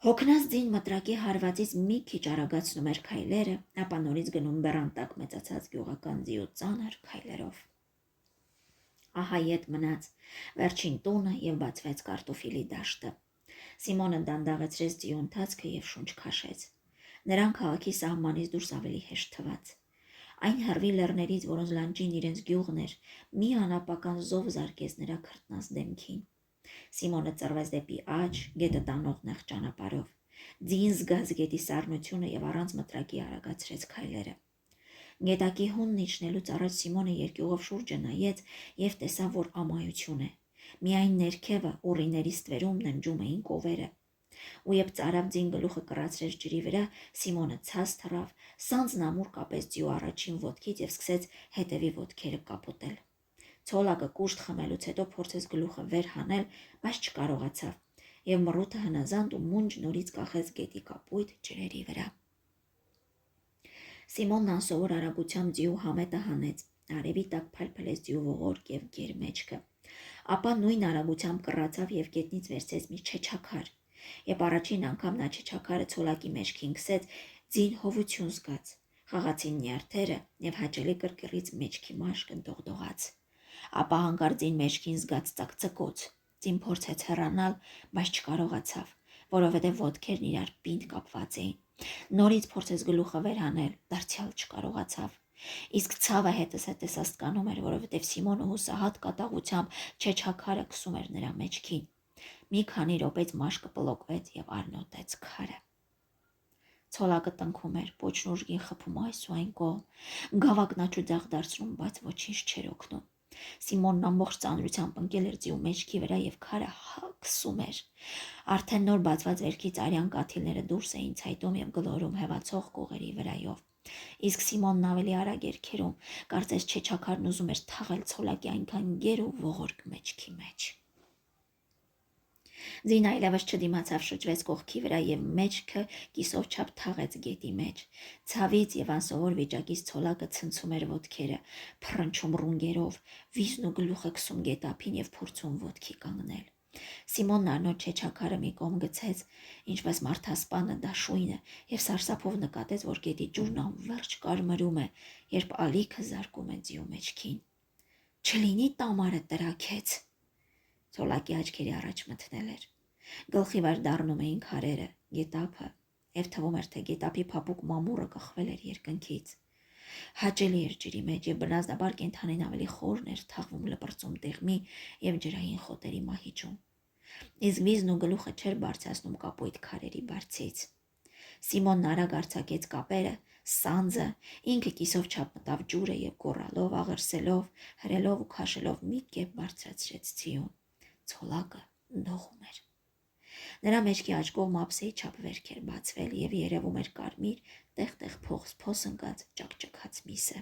Հոգնած ձին մտրակի հարվածից մի քիչ արագացնում էր քայլերը, ապա նորից գնում բեռան տակ մեծացած գյուղական ձիու ծանր քայլերով։ Ահա ետ մնաց վերջին տունը և բացվեց կարտոֆիլի դաշտը։ Սիմոնը դանդաղեցրեց ձիու ընթացքը և շունչ քաշեց։ Նրան քաղաքի սահմանից դուրս ավելի հեշտ թվաց։ Այն հեռվի լեռներից, որոնց լանջին իրենց գյուղն էր, մի անապական զով զարկեց նրա քրտնած դեմքին։ Սիմոնը ծռվեց դեպի աջ, գետը տանող նեղ ճանապարհով։ Ձին զգաց գետի սառնությունը եւ առանց մտրակի արագացրեց քայլերը։ Գետակի հունն իջնելուց առաջ Սիմոնը երկյուղով շուրջը նայեց եւ տեսավ, որ ամայություն է։ Միայն ներքևը ուռիների ստվերում ննջում էին կովերը։ Ու երբ ծարավ ձին գլուխը կռացրեց ջրի վրա, Սիմոնը ցած թռավ, սանձն ամուր կապեց ձիու առաջին ոտքից եւ սկսեց հետևի ոտքերը կապոտել։ Ցոլակը կուշտ խմելուց հետո փորձեց գլուխը վեր հանել, բայց չկարողացավ եւ մռութը հնազանդ ու մունջ նորից կախեց գետի կապույտ ջրերի վրա։ Սիմոնն անսովոր արագությամբ ձիու համետը հանեց, արևի տակ փալփլեց ձիու ողորկ եւ գեր մեջքը։ Ապա նույն արագությամբ կռացավ եւ գետնից վերցրեց մի չեչաքար։ Երբ առաջին անգամ նա չեչաքարը ցոլակի մեջքին գցեց, ձին հովություն զգաց, խաղացին նյարդերը եւ հաճելի կրկռից մեջքի մաշկն դողդողաց։ Ապա հանկարծ ձին մեջքին զգաց ծակծկոց։ Ձին փորձեց հեռանալ, բայց չկարողացավ, որովհետեւ ոտքերն իրար պինդ կապված էին։ Նորից փորձեց գլուխը վեր հանել, դարձյալ չկարողացավ։ Իսկ ցավը հետս հետս աստկանում էր, որովհետև Սիմոնը հուսահատ կատաղությամբ չեչաքարը քսում էր նրա մեջքին։ Մի քանի րոպեից մաշկը պլոկվեց եւ արնոտեց քարը։ Ցոլակը տնքում էր, պոչն ուժգին խփում այս ու այն կողմ, գավակնաչու ձախ դարձնում, բայց ոչինչ չէր օգնում։ Սիմոնն ամբողջ ծանրությամբ ընկել էր ձիու մեջքի վրա եւ քարը քսում էր։ Արդեն նոր բացված վերքից արյան կաթիլները դուրս էին ցայտում եւ գլորում հեվացող կողերի վրայով։ Իսկ Սիմոնն ավելի արագ էր քերում, կարծես չեչաքարն ուզում էր թաղել ցոլակի այնքան գեր ու ողորկ մեջքի մեջ։ Ձին այլևս չդիմացավ, շրջվեց կողքի վրա եւ մեջքը կիսով չափ թաղեց գետի մեջ։ Ցավից եւ անսովոր վիճակից ցոլակը ցնցում էր ոտքերը, փռնչում ռունգերով, վիզն ու գլուխը քսում գետափին եւ փորձում ոտքի կանգնել։ Սիմոնն արնոտ չեչաքարը մի կողմ գցեց, ինչպես մարդասպանը դաշույնը, եւ սարսափով նկատեց, որ գետի ջուրն անverջ կարմրում է, երբ ալիքը զարկում է ձիու մեջքին։ Չլինի տամարը տրաքեց։ Ցոլակի աչքերի առաջ մթնել էր։ Գլխի վար դառնում էին քարերը, գետափը, եւ թվում էր, թե գետափի փափուկ մամուռը կախվել էր երկնքից։ Հաճելի էր ջրի մեջ եւ բնազդաբար կենդանին ավելի խորն էր թաղվում լպրծում տեղմի եւ ջրային խոտերի մահիճում։ Իսկ վիզն ու գլուխը չէր բարձրացնում կապույտ քարերի բարձից։ Սիմոնն արագ արձակեց կապերը, սանձը, ինքը կիսով չափ մտավ ջուրը եւ գոռալով, աղերսելով, հրելով ու քաշելով մի կերպ բարձրացրեց ձիուն։ Ցոլակը դողում էր։ Նրա մեջքի աջ կողմը ափսեի չափ վերք էր բացվել եւ երևում էր կարմիր, տեղ-տեղ փոս ընկած ճակճկած միսը։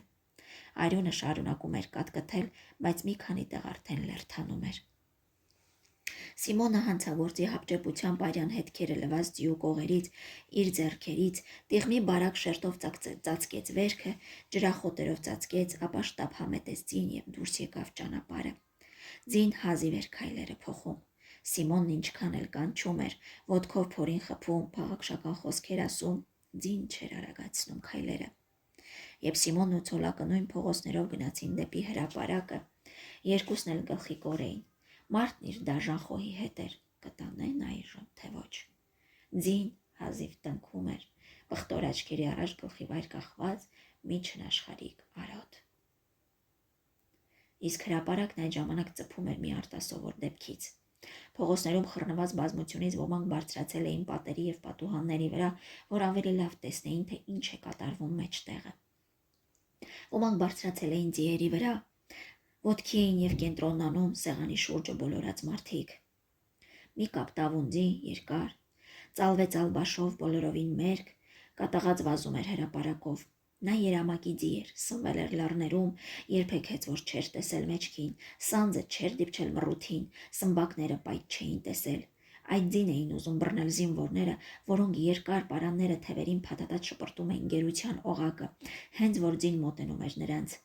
Արյունը շարունակում էր կատկթել, բայց մի քանի տեղ արդեն լերթանում էր։ Սիմոնը հանցագործի հապճեպությամբ արյան հետքերը լված ձիու կողերից, իր ձեռքերից, տիղմի բարակ շերտով ծածկեց վերքը, ջրախոտերով ծածկեց, ապա շտապ համետեց ձին եւ դուրս եկավ ճանապարհը։ Ձին հազիվ էր քայլերը փոխում։ Սիմոնն ինչքան էլ կանչում էր, ոտքով փորին խփում, փաղաքշական խոսքեր ասում, ձին չէր արագացնում քայլերը։ Երբ Սիմոնն ու ցոլակը նույն փողոցներով գնացին դեպի հրապարակը, երկուսն էլ գլխիկոր էին։ Մարդն իր դաժան խոհի հետ էր, կտանեն այժմ, թե ոչ։ Ձին հազիվ տնքում էր, պղտոր աչքերի առաջ գլխի վայր կախված մի չնաշխարհիկ արոտ։ Իսկ հրապարակն այդ ժամանակ ծփում էր մի արտասովոր դեպքից։ Փողոցներում խռնված բազմությունից ոմանք բարձրացել էին պատերի եւ պատուհանների վրա, որ ավելի լավ տեսնեին, թե ինչ է կատարվում մեջտեղը։ Ոմանք բարձրացել էին ձիերի վրա, ոտքի էին եւ կենտրոնանում սեղանի շուրջը բոլորած մարդիկ։ Մի կապ տավունդի, երկար, ծալվեց ալբաշով բոլորովին մերկ, կատաղած վազում էր հրապարակով։ Նա երամակի ձի էր, սնվել էր լեռներում, երբեք հեծ որ չէր տեսել մեջքին, սանձը չէր դիպչել մռութին, սմբակները պայթ չէին տեսել։ Այդ ձին էին ուզում բռնել զինվորները, որոնք երկար պարանները թևերին փաթաթած շպրտում էին գերության օղակը, հենց որ ձին մոտենում էր նրանց։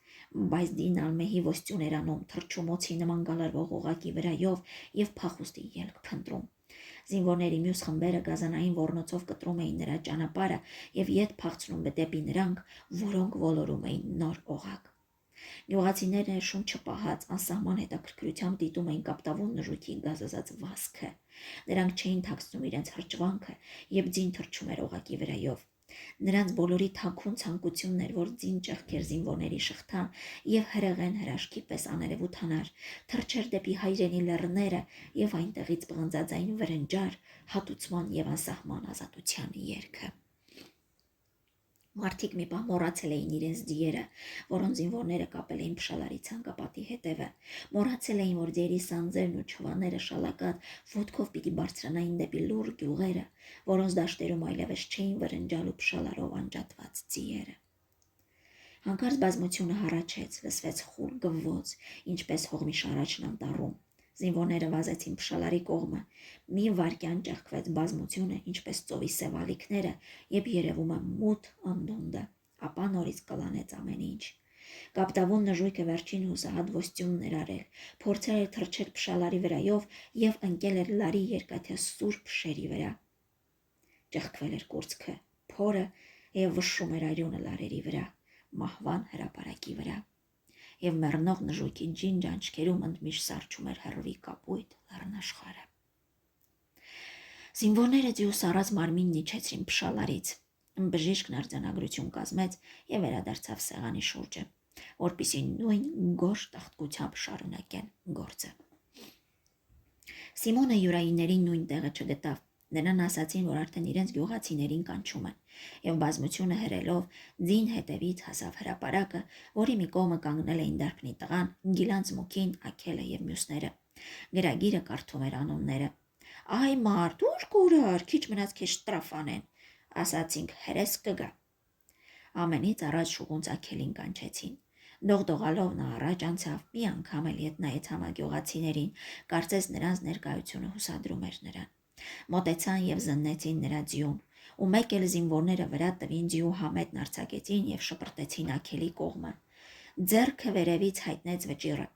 Բայց դին ալմեհի ոստյուն էր անում, թռչում օձի նման գալարվող օղակի վրայով եւ փախուստի ելք փնտրում։ Զինվորների մյուս խմբերը գազանային ոռնոցով կտրում էին նրա ճանապարհը եւ ետ փախցնում դեպի նրանք, որոնք ոլորում էին նոր օղակ։ Գյուղացիները շուն չպահած անսահման հետաքրքրությամբ դիտում էին կապտավուն նժույգի գազազած վազքը։ Նրանք չէին թաքցնում իրենց հրճվանքը եւ ձին թռչում էր օղակի վրայով։ Նրանց բոլորի թաքուն ցանկությունն էր, որ ձին ճեղքեր զինվորների շղթան եւ հրեղեն հրաշքի պես աներևութանար, թռչեր դեպի հայրենի լեռները եւ այնտեղից պղնձաձայն վրնջար հատուցման եւ անսահման ազատության երգը։ Մարդիկ մի պահ մոռացել էին իրենց ձիերը, որոնց զինվորները կապել էին փշալարի ցանկապատի հետևը, մոռացել էին, որ ձիերի սանձերն ու չվաները շալակած ոտքով պիտի բարձրանային դեպի լուռ գյուղերը, որոնց դաշտերում այլևս չէին վրնջալու փշալարով անջատված ձիերը։ Հանկարծ բազմությունը հառաչեց, լսվեց խուլ գվվոց, ինչպես հողմիշ առաջն անտառում։ Զինվորները վազեցին փշալարի կողմը, մի վայրկյան ճեղքվեց բազմությունը, ինչպես ծովի սև ալիքները, եւ երևում է մութ անդունդը, ապա նորից կլանեց ամեն ինչ։ Կապտավուն նժույգը վերջին հուսահատ ոստյունն էր արել, փորձել էր թռչել փշալարի վրայով եւ ընկել էր լարի երկաթյա սուրբ շերի վրա։ Ճեղքվել էր կուրծքը, փորը եւ վշշում էր արյունը լարերի վրա, մահվան հրապարակի վրա։ Եվ մեռնող նժույգի ջինջ աչքերում ընդմիշտ սառչում էր հեռվի կապույտ լեռնաշխարհը։ Զինվորները ձիու սառած մարմինն իջեցրին փշալարից։ Բժիշկն արձանագրություն կազմեց եւ վերադարձավ սեղանի շուրջը, որպեսզի նույն գորշ տաղտկությամբ շարունակեն գործը։ Սիմոնը յուրայիններին նույն տեղը չգտավ։ Նրան ասացին, որ արդեն իրենց գյուղացիներին կանչում են, եւ բազմությունը հրելով ձին հետևից հասավ հրապարակը, որի մի կողմը կանգնել էին դարբնի տղան, Գիլանց Մուքին, Աքելը եւ մյուսները։ Գրագիրը կարդում էր անունները։ Այ մարդ, ուր կորար, քիչ մնաց քեզ շտրաֆ անեն, ասացինք հրես կգա։ Ամենից առաջ շուղունց Աքելին կանչեցին։ Դողդողալով նա առաջ անցավ, մի անգամ էլ ետ նայեց համագյուղացիներին, կարծես նրանց ներկայությունը հուսադրում էր նրան։ Մոտեցան եւ զննեցին նրա ձիուն, ու մեկ էլ զինվորները վրա տվին ձիու համետն արձակեցին եւ շպրտեցին Աքելի կողմը։ Ձեռքը վերևից հայտնեց վճիռը։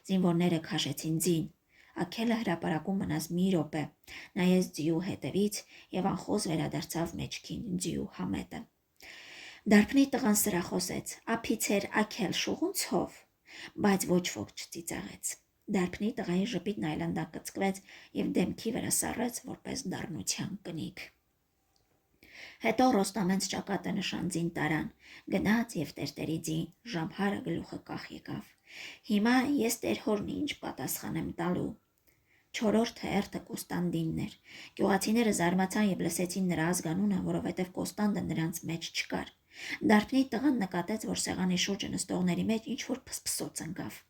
Զինվորները քաշեցին ձին։ Աքելը հրապարակում մնաց մի րոպե, նայեց ձիու հետևից եւ անխոզ վերադարձավ մեջքին ձիու համետը։ Դարբնի տղան սրախոսեց. «Ափիցեր Աքել շուղունցով», բայց ոչ ոք չծիծաղեց։ Դարբնի տղայի ժպիտն այլանդակծկվեց եւ դեմքի վրա սառեց որպես դառնության կնիկ։ Հետո Ռոստամենց ճակատը նշանձին տարան, գնաց եւ տերտերի ձին, ժամհարը գլուխը կախ եկավ։ Հիմա ես տեր հորն ինչ պատասխան եմ տալու։ Չորրորդ հերթը Կոստանդինն էր։ Գյուղացիները զարմացան եւ լսեցին նրա ազգանունը, որովհետեւ Կոստանդը նրանց մեջ չկար։ Դարբնի տղան նկատեց, որ սեղանի շուրջը նստողների մեջ ինչ-որ փսփսոց ընկավ։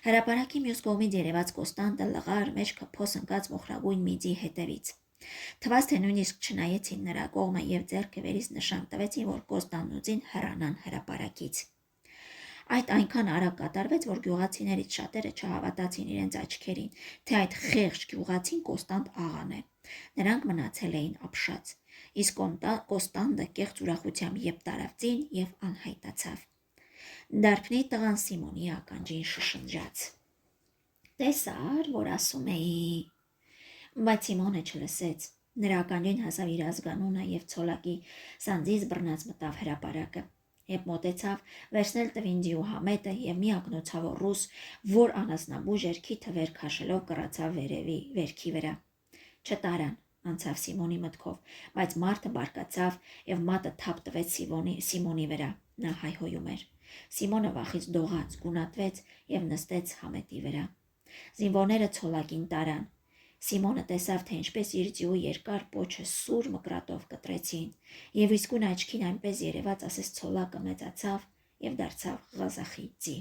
Հրապարակի մյուս կողմից երևաց Կոստանդը լղար մեջքը փոս ընկած մոխրագույն միձի հետևից։ Թվաց, թե նույնիսկ չնայեցին նրա կողմը եւ ձեռքը վերից նշան տվեցին, որ Կոստանդնուձին հեռանան հրապարակից։ Այդ այնքան արագ կատարվեց, որ գյուղացիներից շատերը չհավատացին իրենց աչքերին, թե այդ խեղճ գյուղացին Կոստանդ աղան է։ Նրանք մնացել էին ապշած, իսկ Կոստանդը կեղծ ուրախությամբ ետ տարավ ձին եւ անհայտացավ։ Դարբնի տղան Սիմոնի ականջին շշնջաց. «Տեսար, որ ասում էի»։ Բայց Սիմոնը չլսեց։ Նրա ականջին հասավ իր ազգանունը եւ ցոլակի սանձից բռնած մտավ հրապարակը։ Երբ մոտեցավ, վերցնել տվին ձիու համետը եւ մի ակնոցավոր ռուս, որ անասնաբույժ էր, քիթը վեր քաշելով կռացավ վերքի վրա։ Չտարան, անցավ Սիմոնի մտքով, բայց մարդը բարկացավ եւ մատը թափ տվեց Սիմոնի վրա։ Նա հայհոյում էր։ Սիմոնը վախից դողաց, գունատվեց եւ նստեց համետի վրա։ Զինվորները ցոլակին տարան։ Սիմոնը տեսավ, թե ինչպես իր ձիու երկար պոչը սուր մկրատով կտրեցին, եւ իսկույն աչքին այնպես երևաց, ասես ցոլակը մեծացավ եւ դարձավ ղազախի ձի։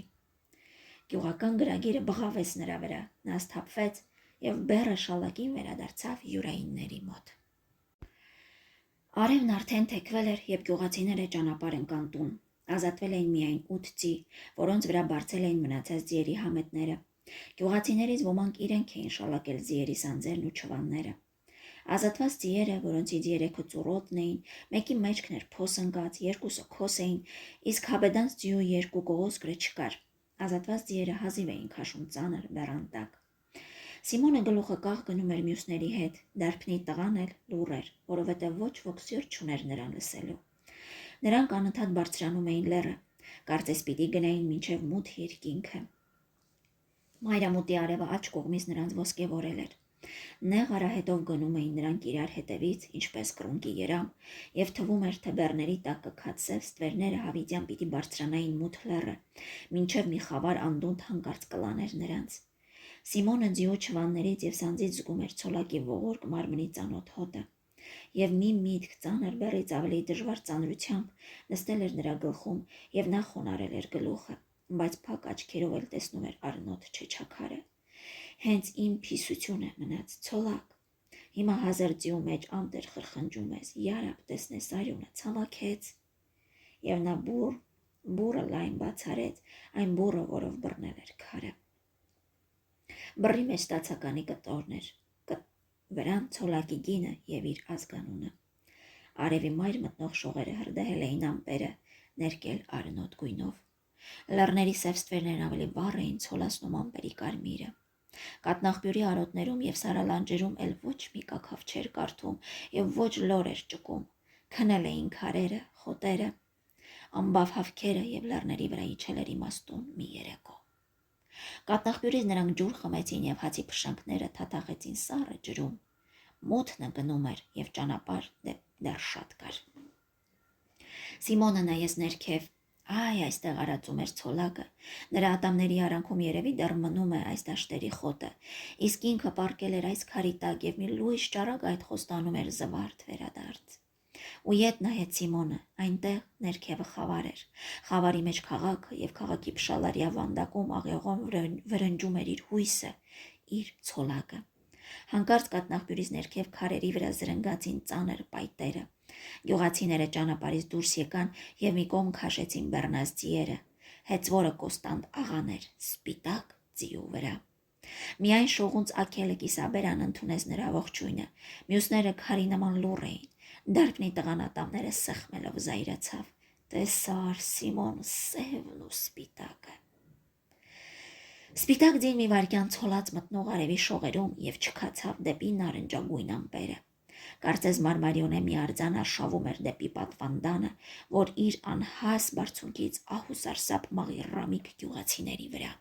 Գյուղական գրագիրը բղավեց նրա վրա, նա սթափվեց եւ բեռը շալակին վերադարձավ յուրայինների մոտ։ Արևն արդեն թեքվել էր, երբ գյուղացիները ճանապարհ ընկան տուն։ Ազատվել էին միայն 8 ձի, որոնց վրա բարձել էին մնացած ձիերի համետները։ Գյուղացիներից ոմանք իրենք էին շալակել ձիերի սանձերն ու չվանները։ Ազատված ձիերը, որոնցից 3-ը ծուռոտն էին, մեկի մեջքն էր փոս ընկած, 2-ը քոս էին, իսկ հաբեդանց ձիու 2 կողոսկրը չկար։ Ազատված ձիերը հազիվ էին քաշում ծանր բեռան տակ։ Սիմոնը գլուխը կաղ գնում էր մյուսների հետ, դարբնի տղան էլ լուռ էր, որովհետև ոչ ոք սիրտ չուներ նրան լսելու։ Նրանք անընդհատ բարձրանում էին լեռը, կարծես պիտի գնային մինչև մութ երկինքը։ Մայրամուտի արևը աջ կողմից նրանց ոսկեվորել էր։ Նեղ արահետով գնում էին նրանք իրար հետևից, ինչպես կռունկի երամ, եւ թվում էր, թե բեռների տակ կքացսև ստվերները հավիտյան պիտի բարձրանային մութ լեռը, մինչև մի խավար անդունդ հանկարծ կլաներ նրանց։ Սիմոնը ձիու չվաններից եւ սանձից զգում էր ցոլակի ողորկ մարմնի ծանոթ հոտը, եւ մի միտք ծանր բեռից ավելի դժվար ծանրությամբ նստել էր նրա գլխում, եւ նա խոնարել էր գլուխը, բայց փակ աչքերով էլ տեսնում էր արնոտ չեչաքարը։ Հենց իմ փիսություն է մնաց, ցոլակ։ Հիմա հազար ձիու մեջ ամտեր խրխնջում ես, ярապ տեսնես արյունը ցամաքեց, եւ նա բուրը լայն բացարեց, այն բուրը, որով բռնել էր քարը։ Բռի մեջ ստացականի կտորն էր, վրան ցոլակի գինը եւ իր ազգանունը։ Արևի մայր մտնող շողերը հրդեհել էին ամպերը, ներկել արնոտ գույնով։ Լեռների սև ստվերներն ավելի վառ էին ցոլացնում ամպերի կարմիրը։ Կատնաղբյուրի արոտներում եւ սարալանջերում էլ ոչ մի կաքավ չէր կարդում եւ ոչ լոր էր ճկում։ Քնել էին քարերը, խոտերը, ամբավ հավքերը եւ լեռների վրա իջել էր իմաստուն մի երեկո։ Կատնաղբյուրից նրանք ջուր խմեցին եւ հացի փշանքները թաթախեցին սառը ջրում։ Մութն գնում էր եւ ճանապարհ դեռ շատ կար։ Սիմոնը նայեց ներքև։ Այ այստեղ արածում էր ցոլակը, նրա ատամների արանքում երևի դեռ մնում է այս դաշտերի խոտը, իսկ ինքը պառկել էր այս քարի տակ եւ մի լույս ճառագ այդ խոստանում էր զվարթ վերադարձ։ Ու ետ նայեց Սիմոնը, այնտեղ ներքևը խավար էր, խավարի մեջ քաղաքը եւ քաղաքի փշալարյա վանդակում աղեղոն վրնջում էր իր հույսը, իր ցոլակը։ Հանկարծ կատնաղբյուրից ներքև քարերի վրա զրնգացին ծանր պայտերը։ Գյուղացիները ճանապարհից դուրս եկան եւ մի կողմ քաշեցին բեռնած ձիերը, հեծվորը Կոստանտ աղան էր, սպիտակ ձիու վրա։ Միայն շողունց աքելը կիսաբերան ընդունեց նրա ողջույնը, մյուսները քարի նման լուռ էին։ Դարբնի տղան ատամները սեղմելով զայրացավ։ Տեսար Սիմոն սևն ու սպիտակը։ Սպիտակ ձին մի վայրկյան ցոլած մտնող արևի շողերում եւ չքացավ դեպի նարնջագույն ամպերը։ Կարծես մարմարիոնե մի արձան արշավում էր դեպի պատվանդանը, որ իր անհաս բարձունքից ահուսարսափ մաղիռամիկ գյուղացիների վրա։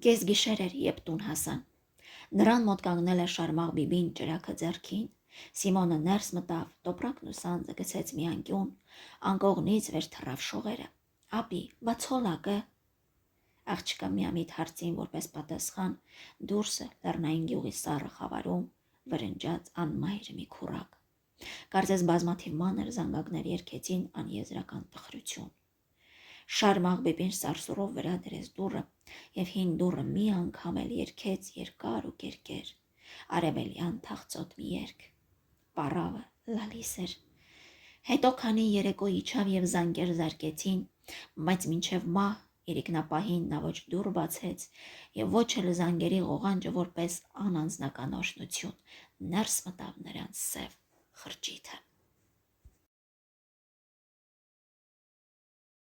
Կես գիշեր էր, երբ տուն հասան։ Նրան մոտ կանգնել է Շարմաղ բիբին ճրագը ձեռքին։ Սիմոնը ներս մտավ, տոպրակն ու սանձը գցեց մի անկյուն, անկողնից վեր թռավ շողերը։ Ապի, բա ցոլակը։ Աղջկա միամիտ հարցին որպես պատասխան, դուրսը լեռնային գյուղի սառը խավարում վրնջաց անմայր մի քուրակ։ Կարծես բազմաթիվ մանր զանգակներ երգեցին անեզրական տխրություն։ Շարմաղ բեբին սարսուռով վրա դրեց դուռը եւ հին դուռը մի անգամ էլ երգեց երկար ու կերկեր, արևելյան թախծոտ մի երգ։ Պառավը լալիս էր։ Հետո քանի երեկո իջավ եւ զանգեր զարկեցին, բայց մինչեւ մահ Իրիկնապահին նա ոչ դուռ բացեց եւ ոչ էլ զանգերի ղողանջը որպես անանձնական օշնություն ներս մտավ նրանց սև խրճիթը։